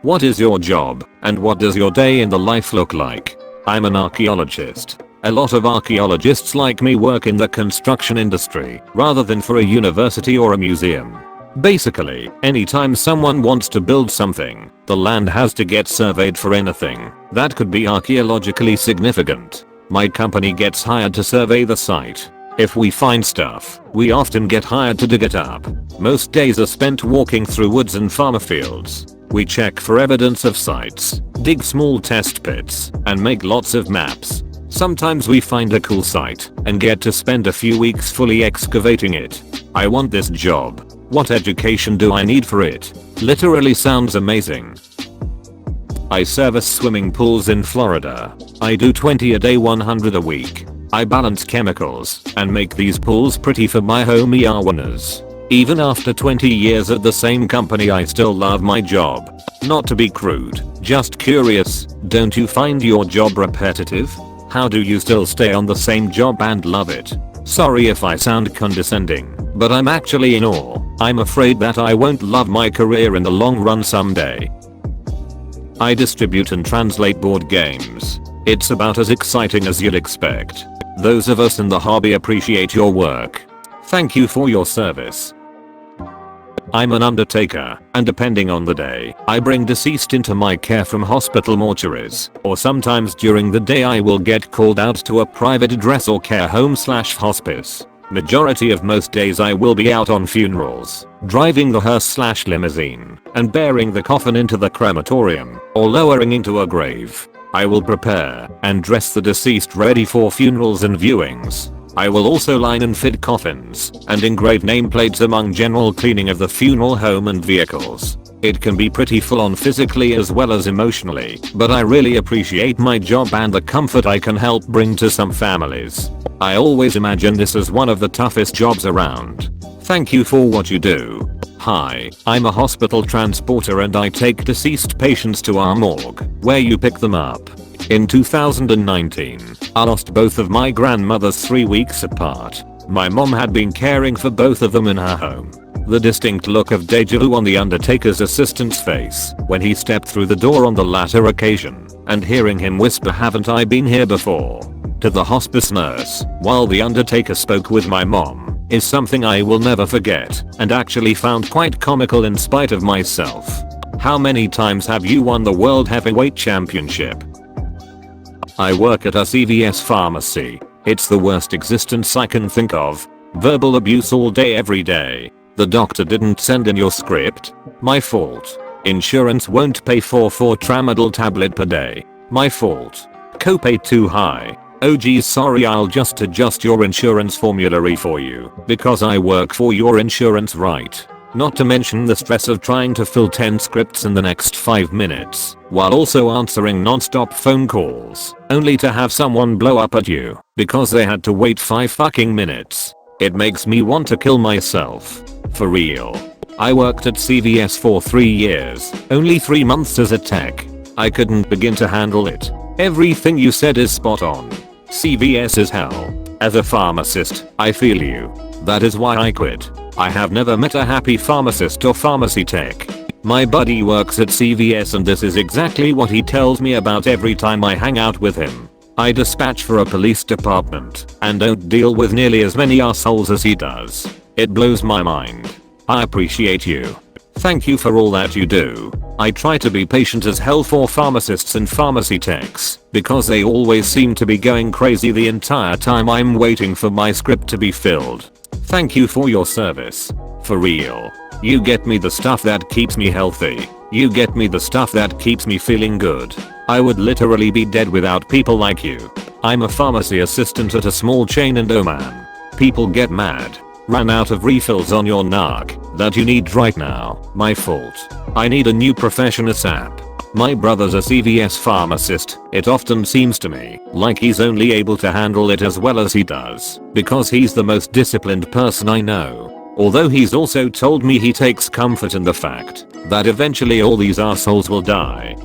What is your job, and what does your day in the life look like? I'm an archaeologist. A lot of archaeologists like me work in the construction industry, rather than for a university or a museum. Basically, anytime someone wants to build something, the land has to get surveyed for anything that could be archaeologically significant. My company gets hired to survey the site. If we find stuff, we often get hired to dig it up. Most days are spent walking through woods and farmer fields. We check for evidence of sites, dig small test pits, and make lots of maps. Sometimes we find a cool site and get to spend a few weeks fully excavating it. I want this job. What education do I need for it? Literally sounds amazing. I service swimming pools in Florida. I do 20 a day, 100 a week. I balance chemicals and make these pools pretty for my homie owners. Even after 20 years at the same company, I still love my job. Not to be crude, just curious, don't you find your job repetitive? How do you still stay on the same job and love it? Sorry if I sound condescending, but I'm actually in awe. I'm afraid that I won't love my career in the long run someday. I distribute and translate board games. It's about as exciting as you'd expect. Those of us in the hobby appreciate your work. Thank you for your service. I'm an undertaker, and depending on the day, I bring deceased into my care from hospital mortuaries, or sometimes during the day I will get called out to a private address or care home / hospice. Majority of most days I will be out on funerals, driving the hearse / limousine, and bearing the coffin into the crematorium, or lowering into a grave. I will prepare and dress the deceased ready for funerals and viewings. I will also line and fit coffins and engrave nameplates among general cleaning of the funeral home and vehicles. It can be pretty full on physically as well as emotionally, but I really appreciate my job and the comfort I can help bring to some families. I always imagine this as one of the toughest jobs around. Thank you for what you do. Hi, I'm a hospital transporter and I take deceased patients to our morgue, where you pick them up. In 2019, I lost both of my grandmothers 3 weeks apart. My mom had been caring for both of them in her home. The distinct look of deja vu on the undertaker's assistant's face when he stepped through the door on the latter occasion, and hearing him whisper, "Haven't I been here before?" to the hospice nurse while the undertaker spoke with my mom, is something I will never forget, and actually found quite comical in spite of myself. How many times have you won the World Heavyweight Championship? I work at a CVS pharmacy. It's the worst existence I can think of. Verbal abuse all day every day. The doctor didn't send in your script. My fault. Insurance won't pay for 4 tramadol tablet per day. My fault. Copay too high. Oh geez, sorry, I'll just adjust your insurance formulary for you because I work for your insurance, right? Not to mention the stress of trying to fill 10 scripts in the next 5 minutes, while also answering non-stop phone calls, only to have someone blow up at you because they had to wait 5 fucking minutes. It makes me want to kill myself. For real. I worked at CVS for 3 years, only 3 months as a tech. I couldn't begin to handle it. Everything you said is spot on. CVS is hell. As a pharmacist, I feel you. That is why I quit. I have never met a happy pharmacist or pharmacy tech. My buddy works at CVS and this is exactly what he tells me about every time I hang out with him. I dispatch for a police department and don't deal with nearly as many assholes as he does. It blows my mind. I appreciate you. Thank you for all that you do. I try to be patient as hell for pharmacists and pharmacy techs because they always seem to be going crazy the entire time I'm waiting for my script to be filled. Thank you for your service. For real. You get me the stuff that keeps me healthy. You get me the stuff that keeps me feeling good. I would literally be dead without people like you. I'm a pharmacy assistant at a small chain and oh man. People get mad. Ran out of refills on your narc that you need right now. My fault. I need a new profession ASAP. My brother's a CVS pharmacist. It often seems to me like he's only able to handle it as well as he does because he's the most disciplined person I know. Although he's also told me he takes comfort in the fact that eventually all these assholes will die.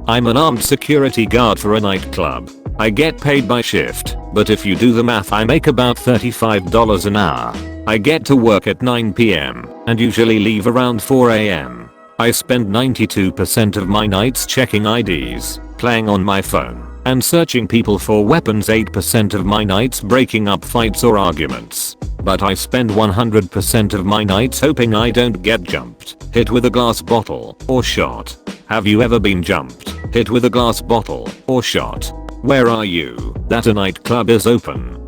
I'm an armed security guard for a nightclub. I get paid by shift, but if you do the math I make about $35 an hour. I get to work at 9 PM and usually leave around 4 AM. I spend 92% of my nights checking IDs, playing on my phone, and searching people for weapons. 8% of my nights breaking up fights or arguments. But I spend 100% of my nights hoping I don't get jumped, hit with a glass bottle, or shot. Have you ever been jumped, hit with a glass bottle, or shot? Where are you that a nightclub is open?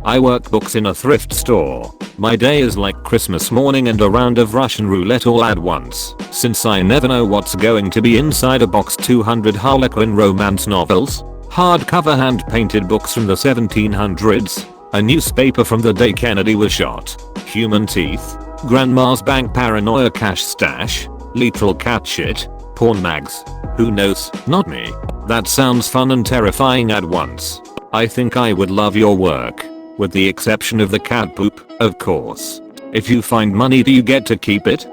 I work books in a thrift store. My day is like Christmas morning and a round of Russian roulette all at once, since I never know what's going to be inside a box. 200 Harlequin romance novels, hardcover hand-painted books from the 1700s, a newspaper from the day Kennedy was shot, human teeth, grandma's bank paranoia cash stash, literal cat shit, porn mags. Who knows? Not me. That sounds fun and terrifying at once. I think I would love your work. With the exception of the cat poop, of course. If you find money, do you get to keep it?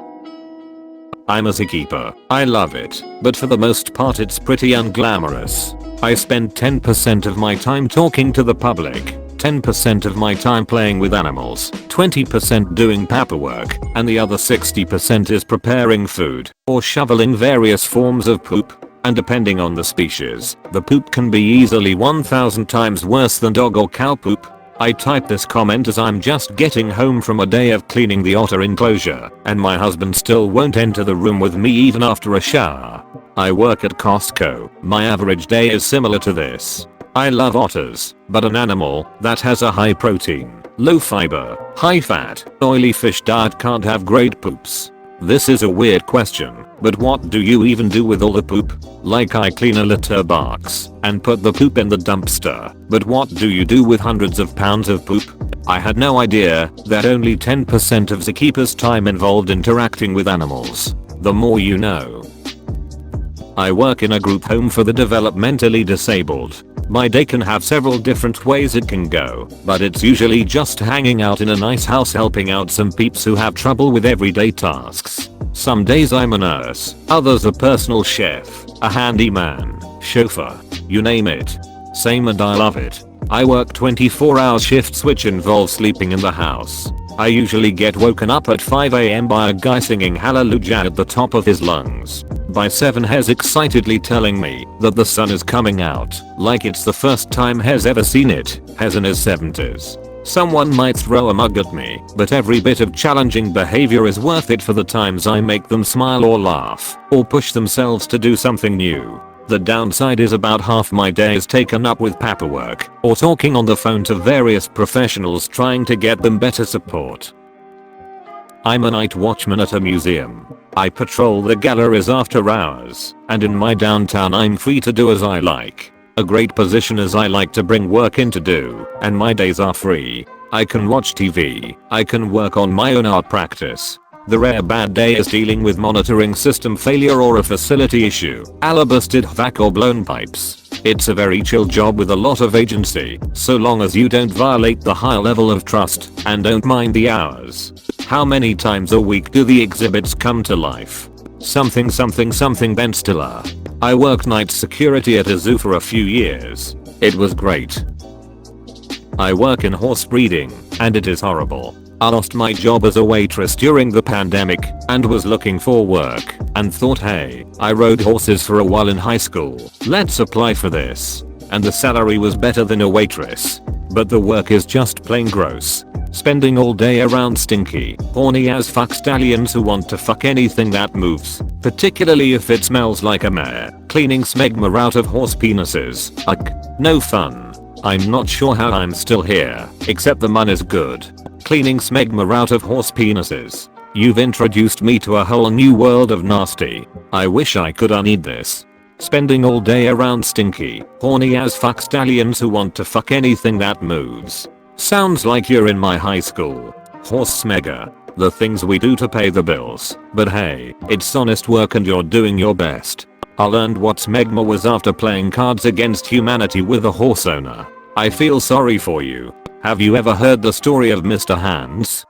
I'm a zookeeper. I love it, but for the most part it's pretty unglamorous. I spend 10% of my time talking to the public, 10% of my time playing with animals, 20% doing paperwork, and the other 60% is preparing food, or shoveling various forms of poop. And depending on the species, the poop can be easily 1000 times worse than dog or cow poop. I type this comment as I'm just getting home from a day of cleaning the otter enclosure, and my husband still won't enter the room with me even after a shower. I work at Costco. My average day is similar to this. I love otters, but an animal that has a high protein, low fiber, high fat, oily fish diet can't have great poops. This is a weird question, but what do you even do with all the poop? Like, I clean a litter box and put the poop in the dumpster, but what do you do with hundreds of pounds of poop? I had no idea that only 10% of zookeepers' time involved interacting with animals. The more you know. I work in a group home for the developmentally disabled. My day can have several different ways it can go, but it's usually just hanging out in a nice house helping out some peeps who have trouble with everyday tasks. Some days I'm a nurse, others a personal chef, a handyman, chauffeur, you name it. Same, and I love it. I work 24-hour shifts which involve sleeping in the house. I usually get woken up at 5 AM by a guy singing hallelujah at the top of his lungs. By 7 he's excitedly telling me that the sun is coming out, like it's the first time he's ever seen it. He's in his 70s. Someone might throw a mug at me, but every bit of challenging behavior is worth it for the times I make them smile or laugh, or push themselves to do something new. The downside is about half my day is taken up with paperwork, or talking on the phone to various professionals trying to get them better support. I'm a night watchman at a museum. I patrol the galleries after hours, and in my downtime I'm free to do as I like. A great position as I like to bring work in to do, and my days are free. I can watch TV, I can work on my own art practice. The rare bad day is dealing with monitoring system failure or a facility issue, busted vac or blown pipes. It's a very chill job with a lot of agency, so long as you don't violate the high level of trust and don't mind the hours. How many times a week do the exhibits come to life? Something Ben Stiller. I worked night security at a zoo for a few years. It was great. I work in horse breeding, and it is horrible. I lost my job as a waitress during the pandemic and was looking for work and thought, hey, I rode horses for a while in high school. Let's apply for this. And the salary was better than a waitress. But the work is just plain gross. Spending all day around stinky, horny as fuck stallions who want to fuck anything that moves, particularly if it smells like a mare, cleaning smegma out of horse penises. Ugh, no fun. I'm not sure how I'm still here, except the money's good. Cleaning smegma out of horse penises. You've introduced me to a whole new world of nasty. I wish I could uneat this. Spending all day around stinky, horny as fuck stallions who want to fuck anything that moves. Sounds like you're in my high school. Horse smegger. The things we do to pay the bills. But hey, it's honest work and you're doing your best. I learned what smegma was after playing Cards Against Humanity with a horse owner. I feel sorry for you. Have you ever heard the story of Mr. Hands?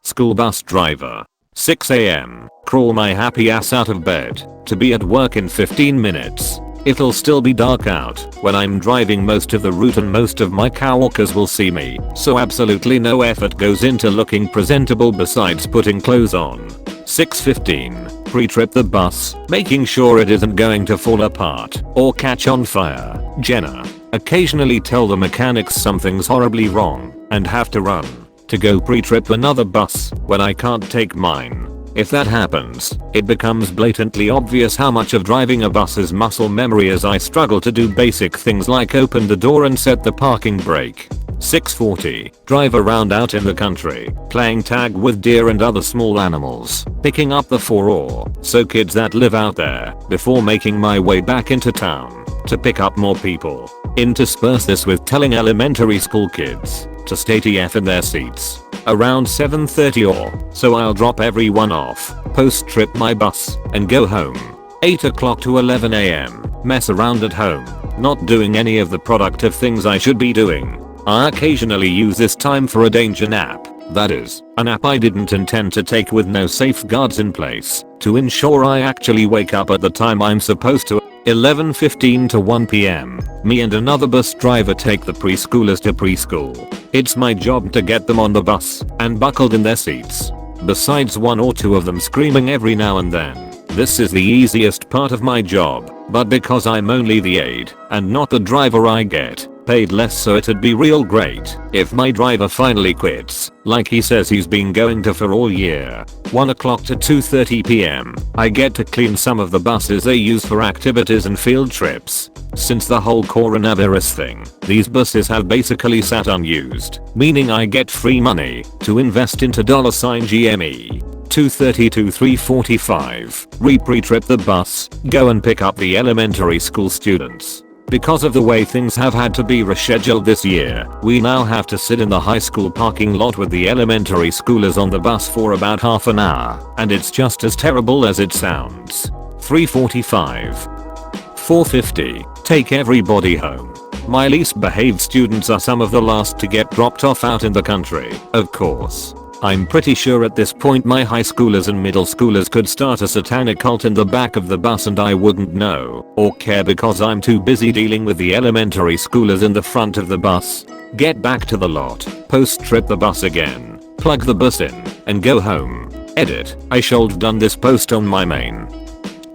School bus driver. 6 AM. Crawl my happy ass out of bed to be at work in 15 minutes. It'll still be dark out when I'm driving most of the route and most of my coworkers will see me, so absolutely no effort goes into looking presentable besides putting clothes on. 6:15. Pre-trip the bus, making sure it isn't going to fall apart or catch on fire. Jenna. Occasionally tell the mechanics something's horribly wrong and have to run to go pre-trip another bus when I can't take mine. If that happens, it becomes blatantly obvious how much of driving a bus is muscle memory as I struggle to do basic things like open the door and set the parking brake. 6:40. Drive around out in the country, playing tag with deer and other small animals, picking up the 4 or so kids that live out there before making my way back into town to pick up more people. Intersperse this with telling elementary school kids to stay TF in their seats around 7:30 or so I'll drop everyone off, post trip my bus, and go home. 8 o'clock to 11 am. Mess around at home, not doing any of the productive things I should be doing. I occasionally use this time for a danger nap. That is, a nap I didn't intend to take with no safeguards in place to ensure I actually wake up at the time I'm supposed to. 11:15 to 1 pm. Me and another bus driver take the preschoolers to preschool. It's my job to get them on the bus and buckled in their seats. Besides 1 or 2 of them screaming every now and then. This is the easiest part of my job, but because I'm only the aide and not the driver I get paid less, so it'd be real great if my driver finally quits like he says he's been going to for all year. 1 o'clock to 2:30 pm. I get to clean some of the buses they use for activities and field trips. Since the whole coronavirus thing, these buses have basically sat unused, meaning I get free money to invest into $GME. 2:30 to 3:45. Pre-trip the bus, go and pick up the elementary school students. Because of the way things have had to be rescheduled this year, we now have to sit in the high school parking lot with the elementary schoolers on the bus for about half an hour, and it's just as terrible as it sounds. 3:45. 4:50. Take everybody home. My least behaved students are some of the last to get dropped off out in the country, of course. I'm pretty sure at this point my high schoolers and middle schoolers could start a satanic cult in the back of the bus and I wouldn't know or care because I'm too busy dealing with the elementary schoolers in the front of the bus. Get back to the lot, post trip the bus again, plug the bus in, and go home. Edit. I should've done this post on my main.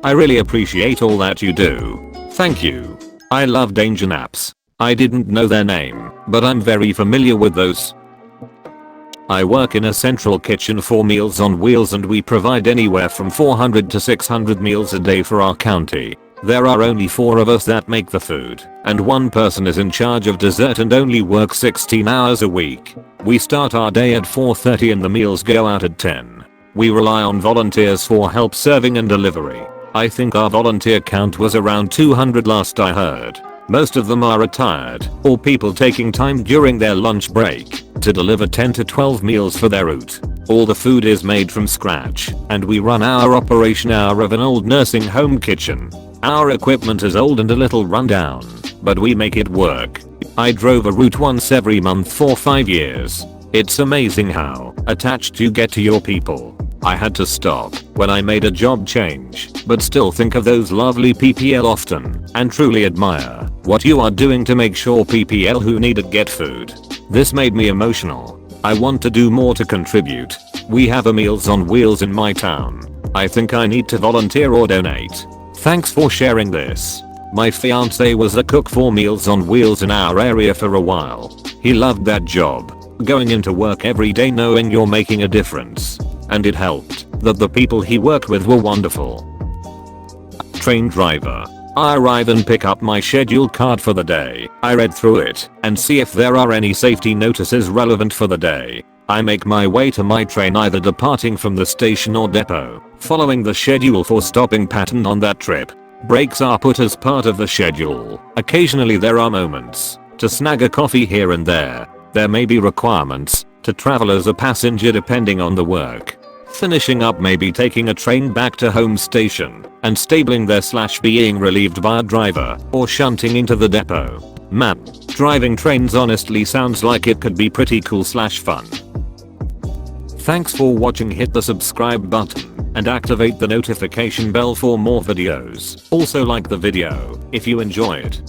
I really appreciate all that you do. Thank you. I love danger naps. I didn't know their name, but I'm very familiar with those. I work in a central kitchen for Meals on Wheels and we provide anywhere from 400 to 600 meals a day for our county. There are only 4 of us that make the food, and 1 person is in charge of dessert and only works 16 hours a week. We start our day at 4:30 and the meals go out at 10. We rely on volunteers for help serving and delivery. I think our volunteer count was around 200 last I heard. Most of them are retired or people taking time during their lunch break to deliver 10 to 12 meals for their route. All the food is made from scratch and we run our operation out of an old nursing home kitchen. Our equipment is old and a little rundown, but we make it work. I drove a route once every month for 5 years. It's amazing how attached you get to your people. I had to stop when I made a job change, but still think of those lovely PPL often and truly admire what you are doing to make sure PPL who need it get food. This made me emotional. I want to do more to contribute. We have a Meals on Wheels in my town. I think I need to volunteer or donate. Thanks for sharing this. My fiance was a cook for Meals on Wheels in our area for a while. He loved that job, going into work every day knowing you're making a difference. And it helped that the people he worked with were wonderful. Train driver. I arrive and pick up my schedule card for the day. I read through it and see if there are any safety notices relevant for the day. I make my way to my train either departing from the station or depot, following the schedule for stopping pattern on that trip. Breaks are put as part of the schedule. Occasionally there are moments to snag a coffee here and there. There may be requirements to travel as a passenger depending on the work. Finishing up maybe taking a train back to home station and stabling there / being relieved by a driver or shunting into the depot. Man, driving trains honestly sounds like it could be pretty cool / fun. Thanks for watching. Hit the subscribe button and activate the notification bell for more videos. Also like the video if you enjoy it.